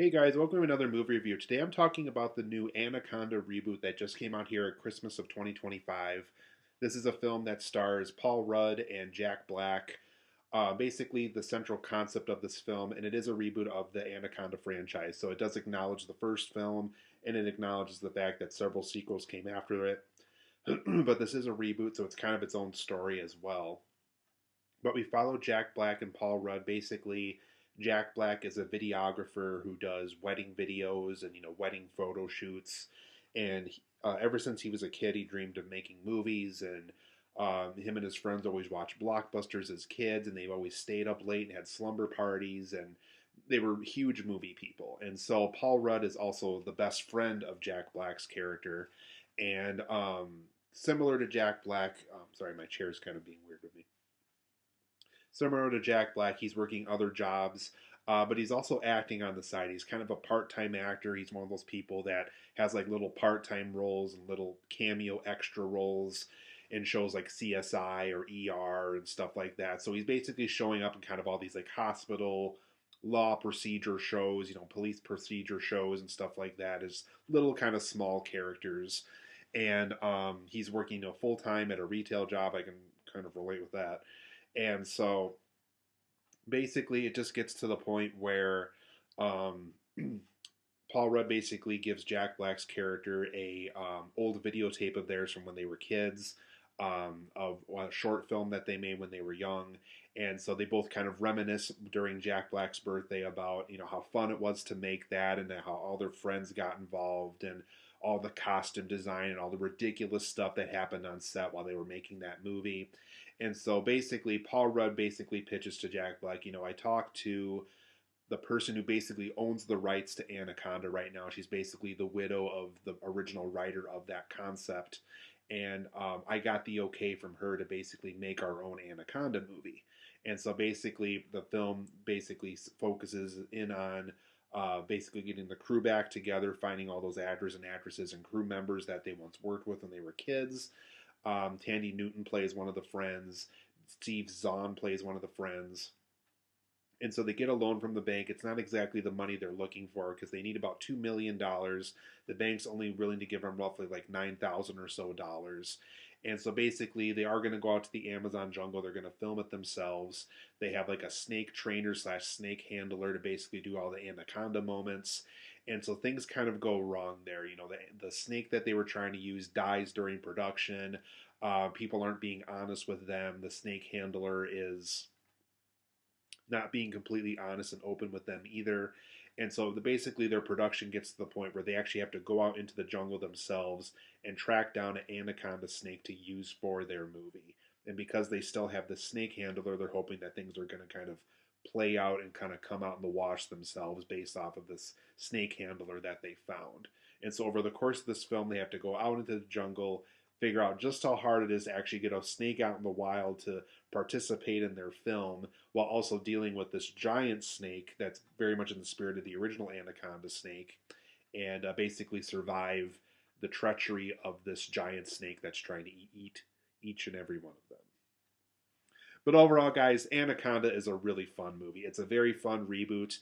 Hey guys, welcome to another movie review. Today I'm talking about the new Anaconda reboot that just came out here at Christmas of 2025. This is a film that stars Paul Rudd and Jack Black. Basically, the central concept of this film, and it is a reboot of the Anaconda franchise. So it does acknowledge the first film, and it acknowledges the fact that several sequels came after it. But this is a reboot, so it's kind of its own story as well. But we follow Jack Black and Paul Rudd. Basically, Jack Black is a videographer who does wedding videos and wedding photo shoots. And ever since he was a kid, he dreamed of making movies. And him and his friends always watched blockbusters as kids, and they've always stayed up late and had slumber parties. And they were huge movie people. And so Paul Rudd is also the best friend of Jack Black's character. And similar to Jack Black, sorry, my chair is kind of being weird with me. Similar to Jack Black, he's working other jobs, but he's also acting on the side. He's kind of a part-time actor. He's one of those people that has like little part-time roles and little cameo extra roles in shows like CSI or ER and stuff like that. So he's basically showing up in kind of all these like hospital law procedure shows, police procedure shows and stuff like that as little kind of small characters. And he's working full time at a retail job. I can kind of relate with that. And so basically, it just gets to the point where um, Paul Rudd basically gives Jack Black's character a old videotape of theirs from when they were kids, of a short film that they made when they were young. And so they both kind of reminisce during Jack Black's birthday about how fun it was to make that, and how all their friends got involved, and all the costume design and all the ridiculous stuff that happened on set while they were making that movie. And so basically, Paul Rudd basically pitches to Jack Black, I talked to the person who basically owns the rights to Anaconda right now. She's basically the widow of the original writer of that concept. And I got the okay from her to basically make our own Anaconda movie. And so basically, the film basically focuses in on basically getting the crew back together, finding all those actors and actresses and crew members that they once worked with when they were kids. Thandiwe Newton plays one of the friends. Zahn plays one of the friends. And so they get a loan from the bank. It's not exactly the money they're looking for because they need about $2 million. The bank's only willing to give them roughly like 9,000 or so dollars. And so basically, they are going to go out to the Amazon jungle. They're going to film it themselves. They have like a snake trainer slash snake handler to basically do all the anaconda moments. And so things kind of go wrong there. The snake that they were trying to use dies during production. People aren't being honest with them. The snake handler is not being completely honest and open with them either. And so basically their production gets to the point where they actually have to go out into the jungle themselves and track down an anaconda snake to use for their movie. And because they still have the snake handler, they're hoping that things are going to kind of play out and kind of come out in the wash themselves based off of this snake handler that they found. And so over the course of this film, they have to go out into the jungle, figure out just how hard it is to actually get a snake out in the wild to participate in their film, while also dealing with this giant snake that's very much in the spirit of the original Anaconda snake, and basically survive the treachery of this giant snake that's trying to eat each and every one of them. But overall, guys, Anaconda is a really fun movie. It's a very fun reboot.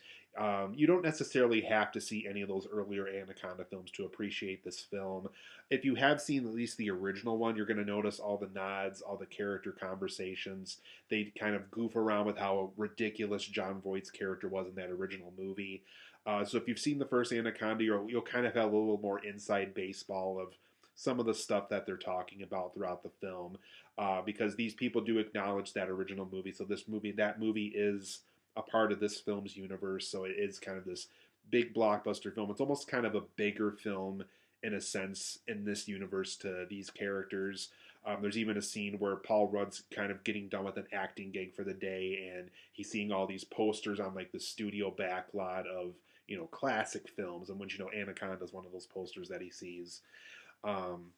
You don't necessarily have to see any of those earlier Anaconda films to appreciate this film. If you have seen at least the original one, you're going to notice all the nods, all the character conversations. They kind of goof around with how ridiculous Jon Voight's character was in that original movie. So if you've seen the first Anaconda, you'll kind of have a little more inside baseball of some of the stuff that they're talking about throughout the film, because these people do acknowledge that original movie. So that movie is a part of this film's universe. So it is kind of this big blockbuster film. It's almost kind of a bigger film in a sense in this universe to these characters. There's even a scene where Paul Rudd's kind of getting done with an acting gig for the day, and he's seeing all these posters on like the studio backlot of classic films, and when Anaconda is one of those posters that he sees. Um,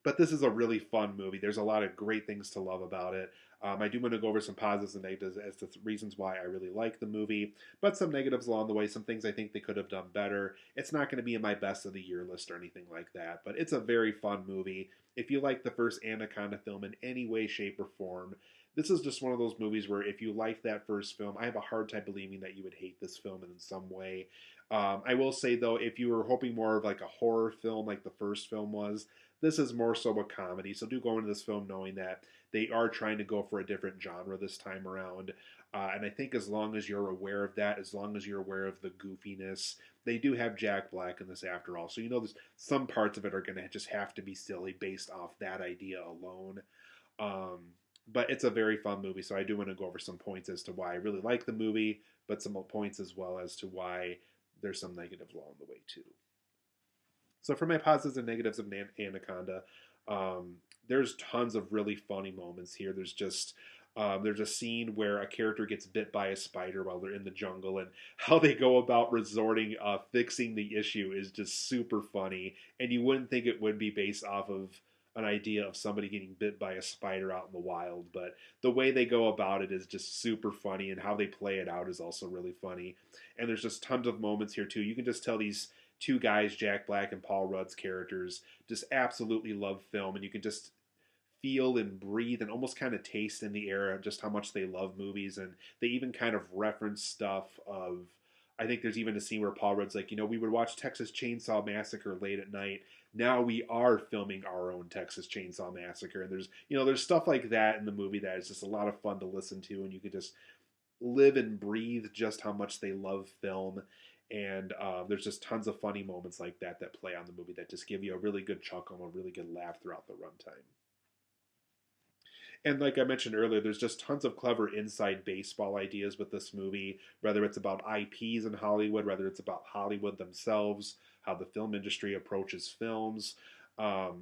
but this is a really fun movie. There's a lot of great things to love about it. I do want to go over some positives and negatives as to reasons why I really like the movie, but some negatives along the way, some things I think they could have done better. It's not going to be in my best of the year list or anything like that, but it's a very fun movie. If you like the first Anaconda film in any way, shape, or form, This is just one of those movies where if you like that first film, I have a hard time believing that you would hate this film in some way. I will say though, if you were hoping more of like a horror film like the first film was, this is more so a comedy. So do go into this film knowing that they are trying to go for a different genre this time around. And I think as long as you're aware of that, as long as you're aware of the goofiness, they do have Jack Black in this after all. So you know there's some parts of it are going to just have to be silly based off that idea alone. Um, but it's a very fun movie, so I do want to go over some points as to why I really like the movie, but some points as well as to why there's some negatives along the way too. So for my positives and negatives of Anaconda, there's tons of really funny moments here. There's a scene where a character gets bit by a spider while they're in the jungle, and how they go about resorting fixing the issue is just super funny. And you wouldn't think it would be based off of an idea of somebody getting bit by a spider out in the wild, but the way they go about it is just super funny, and how they play it out is also really funny. And there's just tons of moments here too. You can just tell these two guys, Jack Black and Paul Rudd's characters, just absolutely love film, and you can just feel and breathe and almost kind of taste in the air of just how much they love movies. And they even kind of reference stuff of, I think there's even a scene where Paul Rudd's like, we would watch Texas Chainsaw Massacre late at night. Now we are filming our own Texas Chainsaw Massacre. And there's stuff like that in the movie that is just a lot of fun to listen to, and you could just live and breathe just how much they love film. And there's just tons of funny moments like that that play on the movie that just give you a really good chuckle and a really good laugh throughout the runtime. And like I mentioned earlier, there's just tons of clever inside baseball ideas with this movie, whether it's about IPs in Hollywood, whether it's about Hollywood themselves, how the film industry approaches films.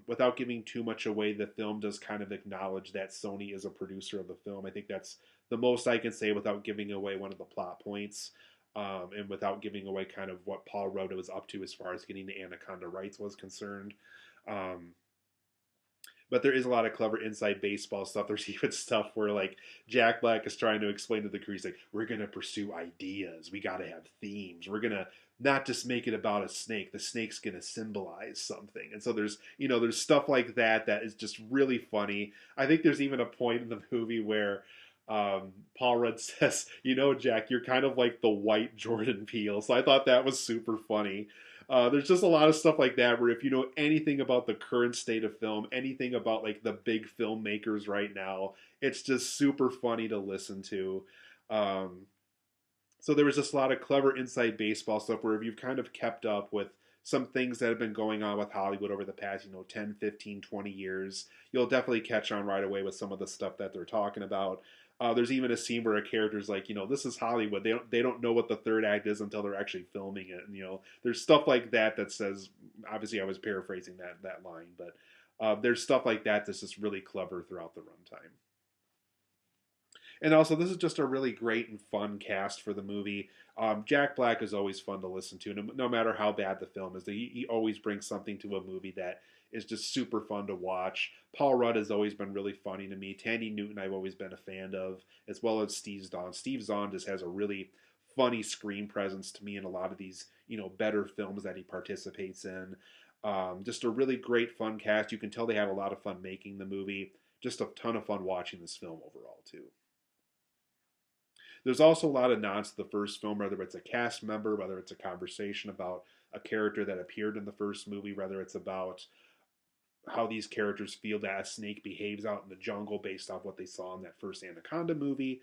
Without giving too much away, the film does kind of acknowledge that Sony is a producer of the film. I think that's the most I can say without giving away one of the plot points, and without giving away kind of what Paul Rudd was up to as far as getting the Anaconda rights was concerned. Um, but there is a lot of clever inside baseball stuff. There's even stuff where like Jack Black is trying to explain to the crew, he's like, "We're gonna pursue ideas. We got to have themes. We're gonna not just make it about a snake. The snake's gonna symbolize something." And so there's stuff like that that is just really funny. I think there's even a point in the movie where Paul Rudd says, "Jack, you're kind of like the white Jordan Peele." So I thought that was super funny. There's just a lot of stuff like that where if you know anything about the current state of film, anything about like the big filmmakers right now, it's just super funny to listen to. Um, so there was just a lot of clever inside baseball stuff where if you've kind of kept up with some things that have been going on with Hollywood over the past, 10, 15, 20 years, you'll definitely catch on right away with some of the stuff that they're talking about. There's even a scene where a character's like, this is Hollywood. They don't know what the third act is until they're actually filming it. And there's stuff like that that says. Obviously, I was paraphrasing that line, but there's stuff like that that's just really clever throughout the runtime. And also, this is just a really great and fun cast for the movie. Jack Black is always fun to listen to, no matter how bad the film is. He always brings something to a movie that is just super fun to watch. Paul Rudd has always been really funny to me. Thandiwe Newton I've always been a fan of, as well as Steve Zahn. Steve Zahn just has a really funny screen presence to me in a lot of these, better films that he participates in. Just a really great fun cast. You can tell they had a lot of fun making the movie. Just a ton of fun watching this film overall, too. There's also a lot of nods to the first film, whether it's a cast member, whether it's a conversation about a character that appeared in the first movie, whether it's about how these characters feel that a snake behaves out in the jungle based off what they saw in that first Anaconda movie.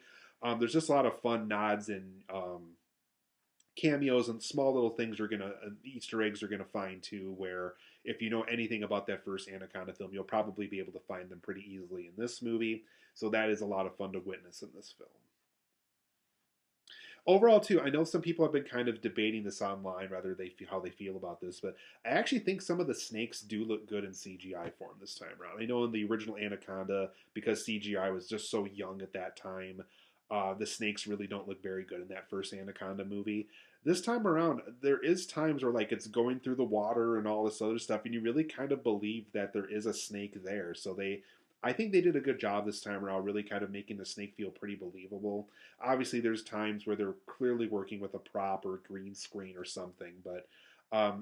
There's just a lot of fun nods and cameos and small little things Easter eggs are gonna find too, where if you know anything about that first Anaconda film, you'll probably be able to find them pretty easily in this movie. So that is a lot of fun to witness in this film. Overall, too, I know some people have been kind of debating this online, how they feel about this, but I actually think some of the snakes do look good in CGI form this time around. I know in the original Anaconda, because CGI was just so young at that time, the snakes really don't look very good in that first Anaconda movie. This time around, there is times where like it's going through the water and all this other stuff, and you really kind of believe that there is a snake there. So I think they did a good job this time around, really kind of making the snake feel pretty believable. Obviously, there's times where they're clearly working with a prop or a green screen or something, but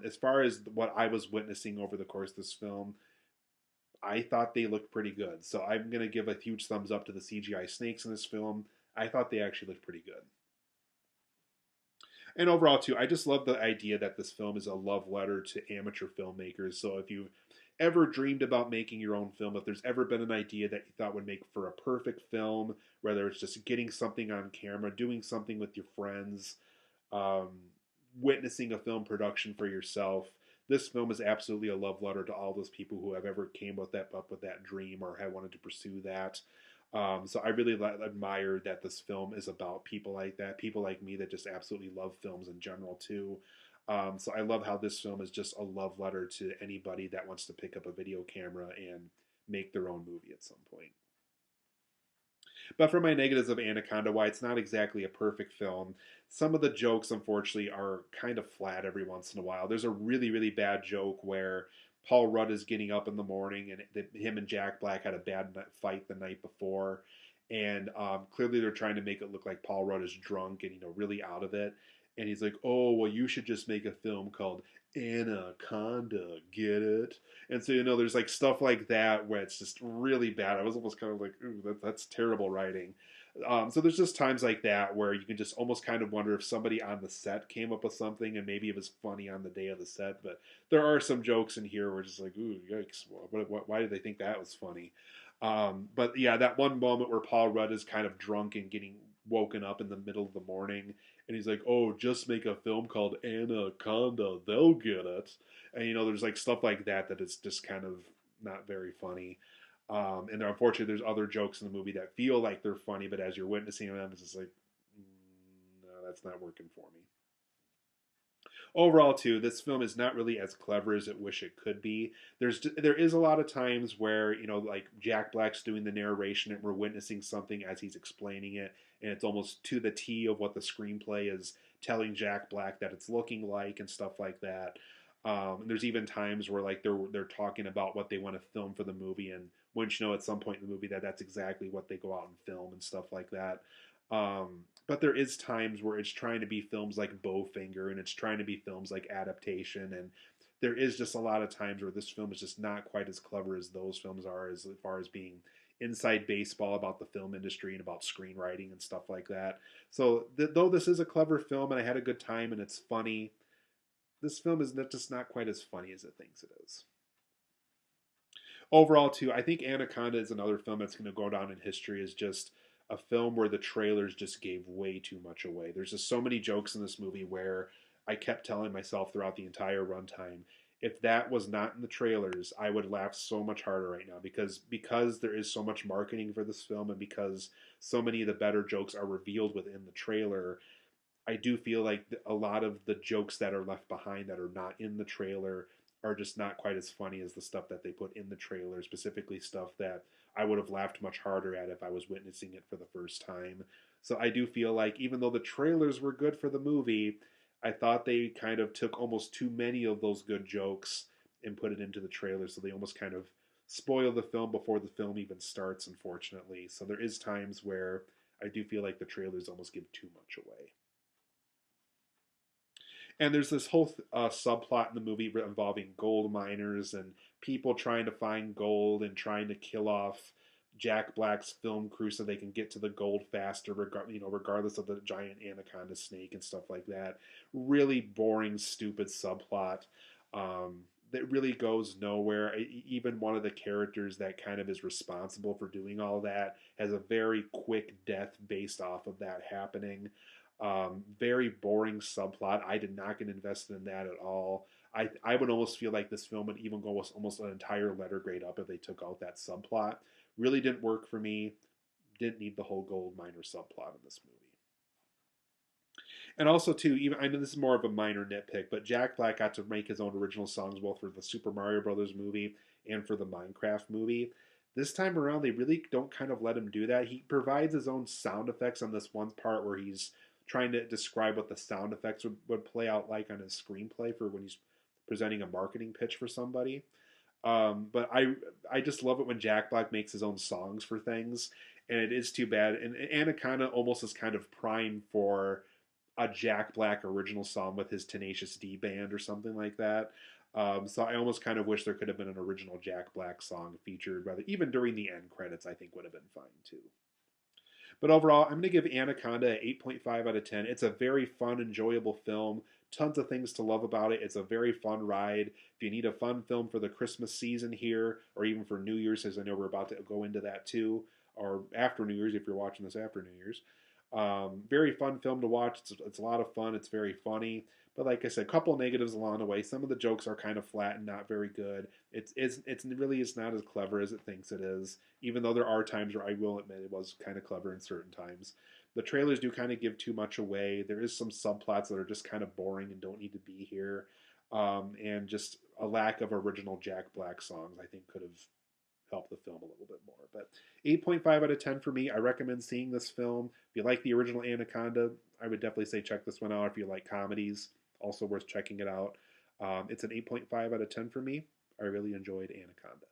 as far as what I was witnessing over the course of this film, I thought they looked pretty good. So I'm going to give a huge thumbs up to the CGI snakes in this film. I thought they actually looked pretty good. And overall, too, I just love the idea that this film is a love letter to amateur filmmakers. So if you've ever dreamed about making your own film, if there's ever been an idea that you thought would make for a perfect film, whether it's just getting something on camera, doing something with your friends, um, witnessing a film production for yourself, this film is absolutely a love letter to all those people who have ever came up with that dream or have wanted to pursue that. So I really admire that this film is about people like that, people like me that just absolutely love films in general too. So I love how this film is just a love letter to anybody that wants to pick up a video camera and make their own movie at some point. But for my negatives of Anaconda, why it's not exactly a perfect film, some of the jokes, unfortunately, are kind of flat every once in a while. There's a really, really bad joke where Paul Rudd is getting up in the morning and him and Jack Black had a bad fight the night before. And clearly they're trying to make it look like Paul Rudd is drunk and, really out of it. And he's like, oh, well, you should just make a film called Anaconda, get it? And so, there's like stuff like that where it's just really bad. I was almost kind of like, ooh, that's terrible writing. So there's just times like that where you can just almost kind of wonder if somebody on the set came up with something and maybe it was funny on the day of the set. But there are some jokes in here where it's just like, ooh, yikes, why did they think that was funny? But yeah, that one moment where Paul Rudd is kind of drunk and getting woken up in the middle of the morning and he's like, oh, just make a film called Anaconda, they'll get it. And there's like stuff like that is just kind of not very funny. And unfortunately, there's other jokes in the movie that feel like they're funny, but as you're witnessing them, it's just like, no, that's not working for me. Overall, too, this film is not really as clever as it wish it could be. There is a lot of times where like Jack Black's doing the narration and we're witnessing something as he's explaining it, and it's almost to the T of what the screenplay is telling Jack Black that it's looking like and stuff like that. There's even times where like they're talking about what they want to film for the movie, and wouldn't you know, at some point in the movie that's exactly what they go out and film and stuff like that. But there is times where it's trying to be films like Bowfinger and it's trying to be films like Adaptation, and there is just a lot of times where this film is just not quite as clever as those films are as far as being inside baseball about the film industry and about screenwriting and stuff like that. So though this is a clever film and I had a good time and it's funny, this film is just not quite as funny as it thinks it is. Overall, too, I think Anaconda is another film that's going to go down in history as just a film where the trailers just gave way too much away. There's just so many jokes in this movie where I kept telling myself throughout the entire runtime, if that was not in the trailers, I would laugh so much harder right now because there is so much marketing for this film and because so many of the better jokes are revealed within the trailer. I do feel like a lot of the jokes that are left behind that are not in the trailer are just not quite as funny as the stuff that they put in the trailer, specifically stuff that I would have laughed much harder at if I was witnessing it for the first time. So I do feel like even though the trailers were good for the movie, I thought they kind of took almost too many of those good jokes and put it into the trailer, so they almost kind of spoil the film before the film even starts, unfortunately. So there is times where I do feel like the trailers almost give too much away. And there's this whole subplot in the movie involving gold miners and people trying to find gold and trying to kill off Jack Black's film crew so they can get to the gold faster, regardless of the giant anaconda snake and stuff like that. Really boring, stupid subplot that really goes nowhere. Even one of the characters that kind of is responsible for doing all that has a very quick death based off of that happening. Very boring subplot. I did not get invested in that at all. I would almost feel like this film would even go almost an entire letter grade up if they took out that subplot. Really didn't work for me. Didn't need the whole gold miner subplot in this movie. And also, too, even I know this is more of a minor nitpick, but Jack Black got to make his own original songs both for the Super Mario Brothers movie and for the Minecraft movie. This time around, they really don't kind of let him do that. He provides his own sound effects on this one part where he's trying to describe what the sound effects would play out like on his screenplay for when he's presenting a marketing pitch for somebody. But I just love it when Jack Black makes his own songs for things, and it is too bad. And Anaconda almost is kind of prime for a Jack Black original song with his Tenacious D band or something like that. So I almost kind of wish there could have been an original Jack Black song featured, rather even during the end credits. I think would have been fine too. But overall, I'm going to give Anaconda an 8.5 out of 10. It's a very fun, enjoyable film. Tons of things to love about it. It's a very fun ride. If you need a fun film for the Christmas season here, or even for New Year's, as I know we're about to go into that too, or after New Year's if you're watching this after New Year's. Very fun film to watch. It's a lot of fun. It's very funny. But like I said, a couple negatives along the way. Some of the jokes are kind of flat and not very good. It's really is not as clever as it thinks it is. Even though there are times where I will admit it was kind of clever in certain times. The trailers do kind of give too much away. There is some subplots that are just kind of boring and don't need to be here. And just a lack of original Jack Black songs, I think, could have helped the film a little bit more. But 8.5 out of 10 for me. I recommend seeing this film. If you like the original Anaconda, I would definitely say check this one out. If you like comedies, also worth checking it out. It's an 8.5 out of 10 for me. I really enjoyed Anaconda.